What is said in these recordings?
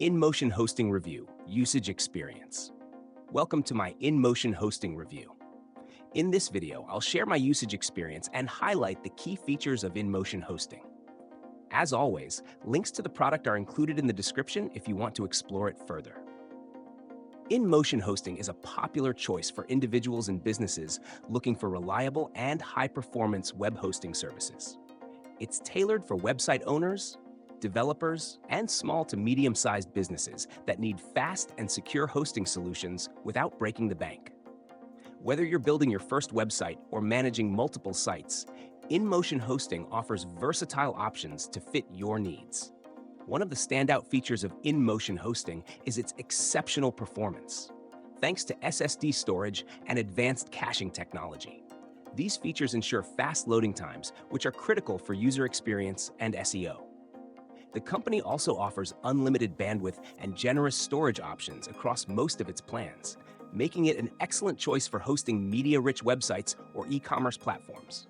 InMotion Hosting Review, Usage Experience. Welcome to my InMotion Hosting Review. In this video, I'll share my usage experience and highlight the key features of InMotion Hosting. As always, links to the product are included in the description if you want to explore it further. InMotion Hosting is a popular choice for individuals and businesses looking for reliable and high-performance web hosting services. It's tailored for website owners, developers, and small to medium-sized businesses that need fast and secure hosting solutions without breaking the bank. Whether you're building your first website or managing multiple sites, InMotion Hosting offers versatile options to fit your needs. One of the standout features of InMotion Hosting is its exceptional performance. Thanks to SSD storage and advanced caching technology, these features ensure fast loading times, which are critical for user experience and SEO. The company also offers unlimited bandwidth and generous storage options across most of its plans, making it an excellent choice for hosting media-rich websites or e-commerce platforms.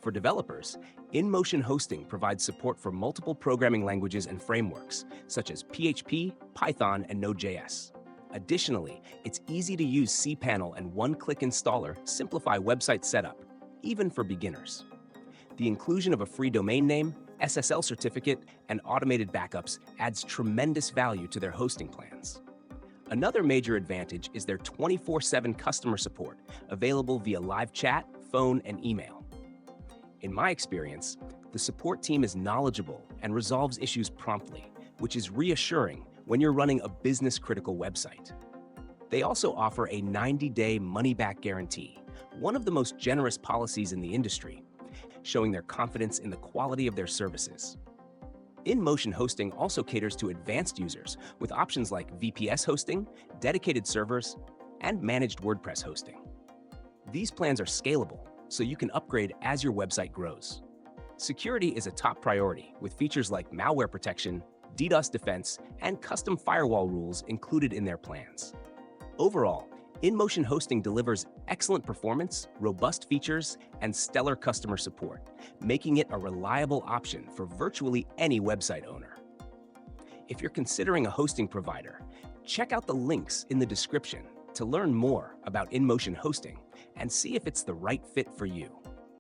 For developers, InMotion Hosting provides support for multiple programming languages and frameworks, such as PHP, Python, and Node.js. Additionally, its easy-to-use cPanel and one-click installer simplify website setup, even for beginners. The inclusion of a free domain name, SSL certificate, and automated backups adds tremendous value to their hosting plans. Another major advantage is their 24/7 customer support, available via live chat, phone, and email. In my experience, the support team is knowledgeable and resolves issues promptly, which is reassuring when you're running a business-critical website. They also offer a 90-day money-back guarantee, one of the most generous policies in the industry, showing their confidence in the quality of their services. InMotion Hosting also caters to advanced users with options like VPS hosting, dedicated servers, and managed WordPress hosting. These plans are scalable, so you can upgrade as your website grows. Security is a top priority, with features like malware protection, DDoS defense, and custom firewall rules included in their plans. Overall, InMotion Hosting delivers excellent performance, robust features, and stellar customer support, making it a reliable option for virtually any website owner. If you're considering a hosting provider, check out the links in the description to learn more about InMotion Hosting and see if it's the right fit for you.